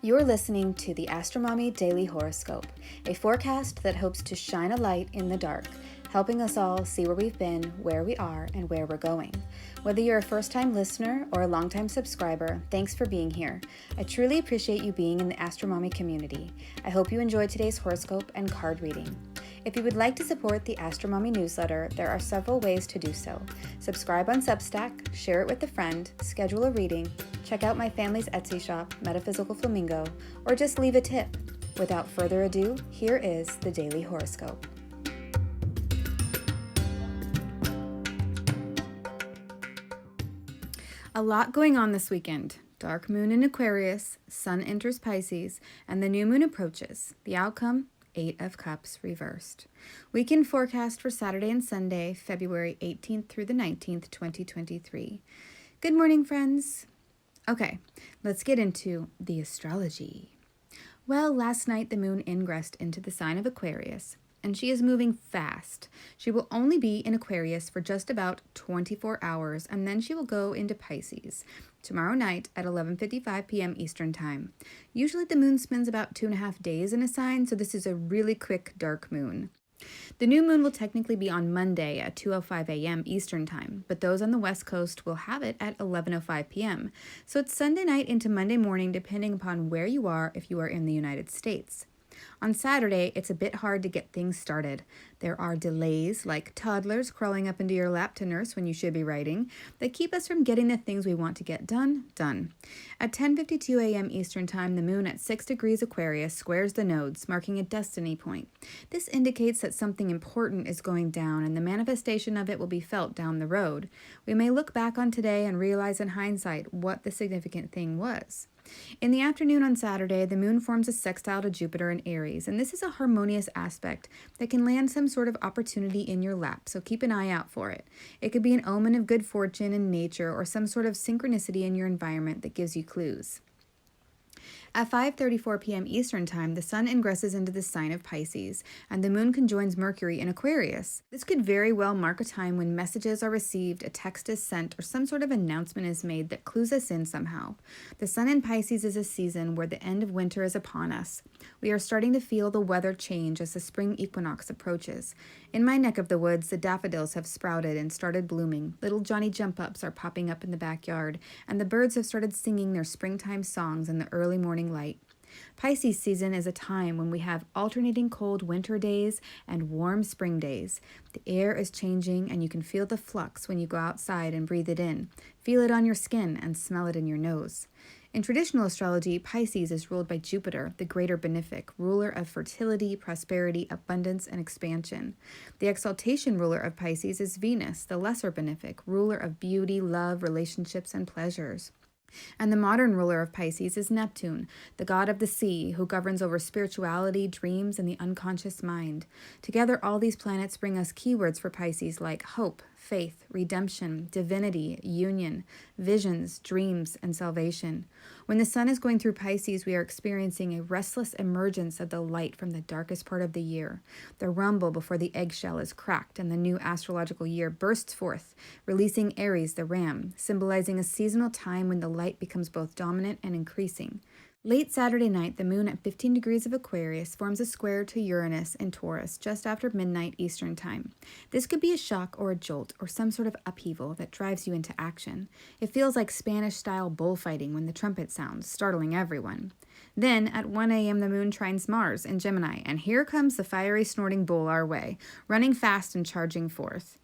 You're listening to the AstroMommy Daily Horoscope, a forecast that hopes to shine a light in the dark, helping us all see where we've been, where we are, and where we're going. Whether you're a first-time listener or a long-time subscriber, thanks for being here. I truly appreciate you being in the AstroMommy community. I hope you enjoyed today's horoscope and card reading. If you would like to support the AstroMommy newsletter, there are several ways to do so. Subscribe on Substack, share it with a friend, schedule a reading, check out my family's Etsy shop, Metaphysical Flamingo, or just leave a tip. Without further ado, here is the Daily Horoscope. A lot going on this weekend. Dark moon in Aquarius, sun enters Pisces, and the new moon approaches. The outcome? 8 of Cups reversed. Weekend forecast for Saturday and Sunday, February 18th through the 19th, 2023. Good morning, friends. Okay, let's get into the astrology. Well, last night the moon ingressed into the sign of Aquarius, and she is moving fast. She will only be in Aquarius for just about 24 hours, and then she will go into Pisces tomorrow night at 11:55 p.m. Eastern Time. Usually the moon spends about 2.5 days in a sign, so this is a really quick dark moon. The new moon will technically be on Monday at 2:05 a.m. Eastern Time, but those on the West Coast will have it at 11:05 p.m. So it's Sunday night into Monday morning, depending upon where you are if you are in the United States. On Saturday, it's a bit hard to get things started. There are delays, like toddlers crawling up into your lap to nurse when you should be writing, that keep us from getting the things we want to get done. At 10:52 a.m. Eastern Time, the moon at 6 degrees Aquarius squares the nodes, marking a destiny point. This indicates that something important is going down, and the manifestation of it will be felt down the road. We may look back on today and realize in hindsight what the significant thing was. In the afternoon on Saturday, the moon forms a sextile to Jupiter in Aries, and this is a harmonious aspect that can land some sort of opportunity in your lap, so keep an eye out for it. It could be an omen of good fortune in nature or some sort of synchronicity in your environment that gives you clues. At 5:34 p.m. Eastern Time, the sun ingresses into the sign of Pisces, and the moon conjoins Mercury in Aquarius. This could very well mark a time when messages are received, a text is sent, or some sort of announcement is made that clues us in somehow. The sun in Pisces is a season where the end of winter is upon us. We are starting to feel the weather change as the spring equinox approaches. In my neck of the woods, the daffodils have sprouted and started blooming. Little Johnny jump-ups are popping up in the backyard, and the birds have started singing their springtime songs in the early morning light. Pisces season is a time when we have alternating cold winter days and warm spring days. The air is changing, and you can feel the flux when you go outside and breathe it in. Feel it on your skin and smell it in your nose. In traditional astrology, Pisces is ruled by Jupiter, the greater benefic, ruler of fertility, prosperity, abundance, and expansion. The exaltation ruler of Pisces is Venus, the lesser benefic, ruler of beauty, love, relationships, and pleasures. And the modern ruler of Pisces is Neptune, the god of the sea, who governs over spirituality, dreams, and the unconscious mind. Together, all these planets bring us keywords for Pisces like hope, faith, redemption, divinity, union, visions, dreams, and salvation. When the sun is going through Pisces, we are experiencing a restless emergence of the light from the darkest part of the year. The rumble before the eggshell is cracked and the new astrological year bursts forth, releasing Aries, the ram, symbolizing a seasonal time when the light becomes both dominant and increasing. Late Saturday night, the moon at 15 degrees of Aquarius forms a square to Uranus in Taurus just after midnight Eastern Time. This could be a shock or a jolt or some sort of upheaval that drives you into action. It feels like Spanish-style bullfighting when the trumpet sounds, startling everyone. Then, at 1 a.m., the moon trines Mars in Gemini, and here comes the fiery snorting bull our way, running fast and charging forth.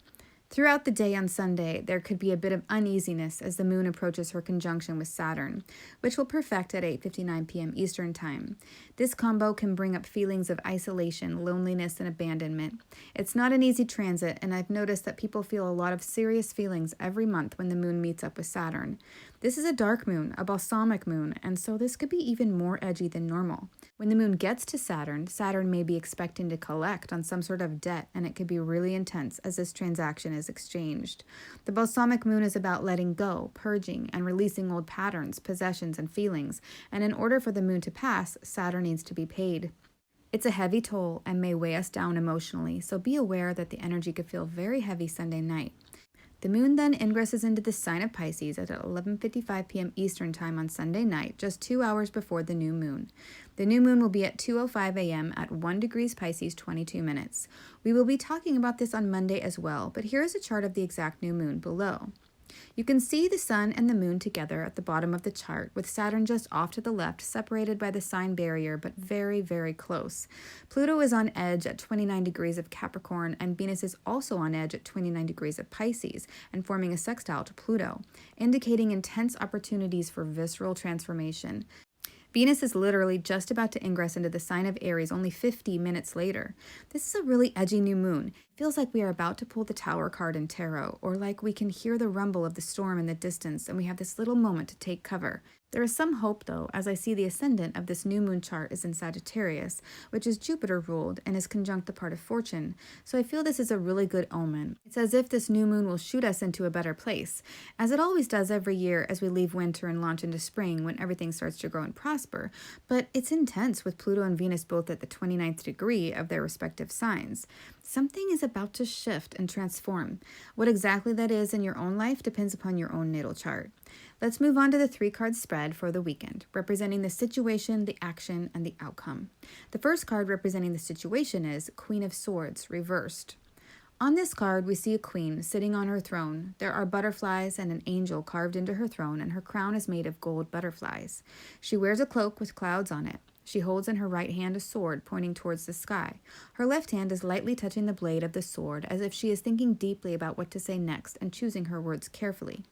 Throughout the day on Sunday, there could be a bit of uneasiness as the moon approaches her conjunction with Saturn, which will perfect at 8:59 p.m. Eastern Time. This combo can bring up feelings of isolation, loneliness, and abandonment. It's not an easy transit, and I've noticed that people feel a lot of serious feelings every month when the moon meets up with Saturn. This is a dark moon, a balsamic moon, and so this could be even more edgy than normal. When the moon gets to Saturn, Saturn may be expecting to collect on some sort of debt, and it could be really intense as this transaction is exchanged. The balsamic moon is about letting go, purging, and releasing old patterns, possessions, and feelings, and in order for the moon to pass, Saturn needs to be paid. It's a heavy toll and may weigh us down emotionally, so be aware that the energy could feel very heavy Sunday night. The moon then ingresses into the sign of Pisces at 11:55 p.m. Eastern Time on Sunday night, just 2 hours before the new moon. The new moon will be at 2:05 a.m. at 1 degrees Pisces, 22 minutes. We will be talking about this on Monday as well, but here is a chart of the exact new moon below. You can see the sun and the moon together at the bottom of the chart, with Saturn just off to the left, separated by the sign barrier, but very, very close. Pluto is on edge at 29 degrees of Capricorn, and Venus is also on edge at 29 degrees of Pisces, and forming a sextile to Pluto, indicating intense opportunities for visceral transformation. Venus is literally just about to ingress into the sign of Aries only 50 minutes later. This is a really edgy new moon. It feels like we are about to pull the Tower card in tarot, or like we can hear the rumble of the storm in the distance and we have this little moment to take cover. There is some hope, though, as I see the ascendant of this new moon chart is in Sagittarius, which is Jupiter ruled and is conjunct the part of fortune, so I feel this is a really good omen. It's as if this new moon will shoot us into a better place, as it always does every year as we leave winter and launch into spring when everything starts to grow and prosper, but it's intense with Pluto and Venus both at the 29th degree of their respective signs. Something is about to shift and transform. What exactly that is in your own life depends upon your own natal chart. Let's move on to the 3-card spread for the weekend, representing the situation, the action, and the outcome. The first card representing the situation is Queen of Swords, reversed. On this card, we see a queen sitting on her throne. There are butterflies and an angel carved into her throne, and her crown is made of gold butterflies. She wears a cloak with clouds on it. She holds in her right hand a sword pointing towards the sky. Her left hand is lightly touching the blade of the sword, as if she is thinking deeply about what to say next and choosing her words carefully.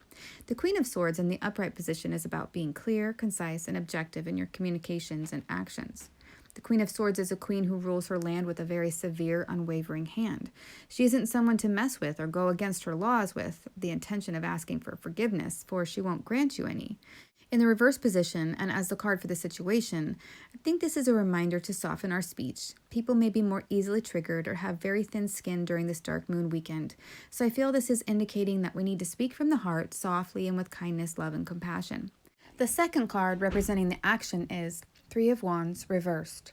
The Queen of Swords in the upright position is about being clear, concise, and objective in your communications and actions. The Queen of Swords is a queen who rules her land with a very severe, unwavering hand. She isn't someone to mess with or go against her laws with the intention of asking for forgiveness, for she won't grant you any. In the reverse position, and as the card for the situation, I think this is a reminder to soften our speech. People may be more easily triggered or have very thin skin during this dark moon weekend, so I feel this is indicating that we need to speak from the heart, softly and with kindness, love, and compassion. The second card representing the action is 3 of Wands, reversed.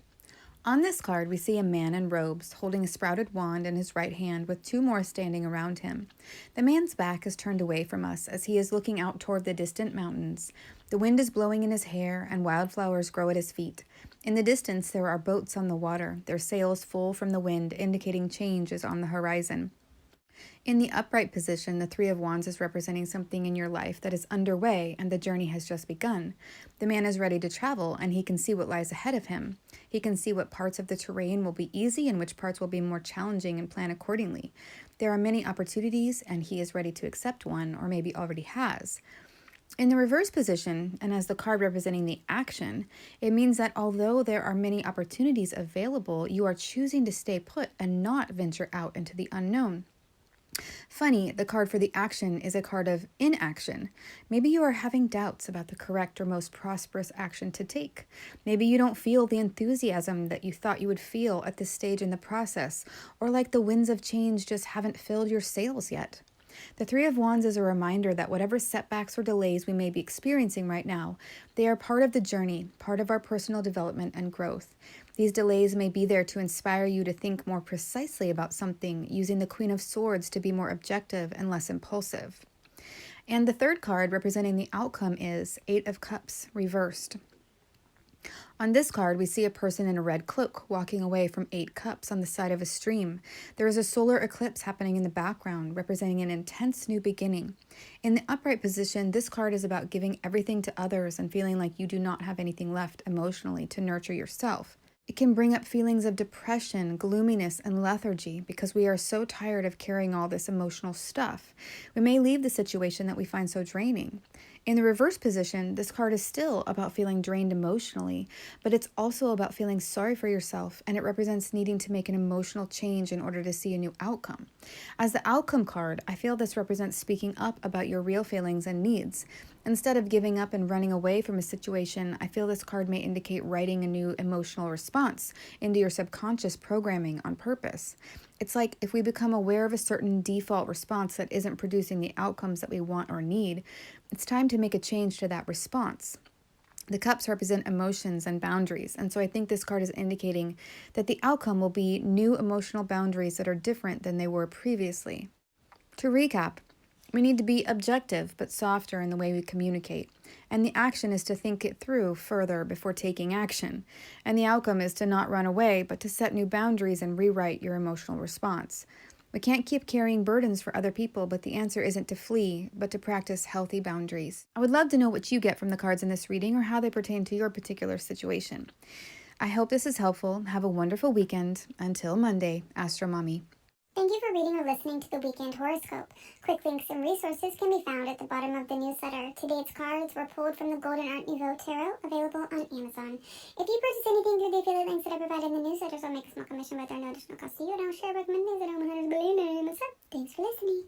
On this card, we see a man in robes holding a sprouted wand in his right hand with 2 more standing around him. The man's back is turned away from us as he is looking out toward the distant mountains. The wind is blowing in his hair and wildflowers grow at his feet. In the distance, there are boats on the water, their sails full from the wind, indicating change is on the horizon. In the upright position, the 3 of Wands is representing something in your life that is underway and the journey has just begun. The man is ready to travel and he can see what lies ahead of him. He can see what parts of the terrain will be easy and which parts will be more challenging and plan accordingly. There are many opportunities and he is ready to accept one, or maybe already has. In the reverse position, and as the card representing the action, it means that although there are many opportunities available, you are choosing to stay put and not venture out into the unknown. Funny, the card for the action is a card of inaction. Maybe you are having doubts about the correct or most prosperous action to take. Maybe you don't feel the enthusiasm that you thought you would feel at this stage in the process, or like the winds of change just haven't filled your sails yet. The 3 of Wands is a reminder that whatever setbacks or delays we may be experiencing right now, they are part of the journey, part of our personal development and growth. These delays may be there to inspire you to think more precisely about something, using the Queen of Swords to be more objective and less impulsive. And the third card representing the outcome is 8 of Cups, reversed. On this card, we see a person in a red cloak walking away from 8 cups on the side of a stream. There is a solar eclipse happening in the background, representing an intense new beginning. In the upright position, this card is about giving everything to others and feeling like you do not have anything left emotionally to nurture yourself. It can bring up feelings of depression, gloominess, and lethargy because we are so tired of carrying all this emotional stuff. We may leave the situation that we find so draining. In the reverse position, this card is still about feeling drained emotionally, but it's also about feeling sorry for yourself, and it represents needing to make an emotional change in order to see a new outcome. As the outcome card, I feel this represents speaking up about your real feelings and needs. Instead of giving up and running away from a situation, I feel this card may indicate writing a new emotional response into your subconscious programming on purpose. It's like if we become aware of a certain default response that isn't producing the outcomes that we want or need, it's time to make a change to that response. The cups represent emotions and boundaries, and so I think this card is indicating that the outcome will be new emotional boundaries that are different than they were previously. To recap, We need to be objective, but softer in the way we communicate. And the action is to think it through further before taking action. And the outcome is to not run away, but to set new boundaries and rewrite your emotional response. We can't keep carrying burdens for other people, but the answer isn't to flee, but to practice healthy boundaries. I would love to know what you get from the cards in this reading or how they pertain to your particular situation. I hope this is helpful. Have a wonderful weekend. Until Monday, AstroMommy. Thank you for reading or listening to the Weekend Horoscope. Quick links and resources can be found at the bottom of the newsletter. Today's cards were pulled from the Golden Art Nouveau Tarot, available on Amazon. If you purchase anything through the affiliate links that I provide in the newsletters, I'll make a small commission, but there are no additional costs to you, and I'll share recommend things that I 100% believe in. Thanks for listening.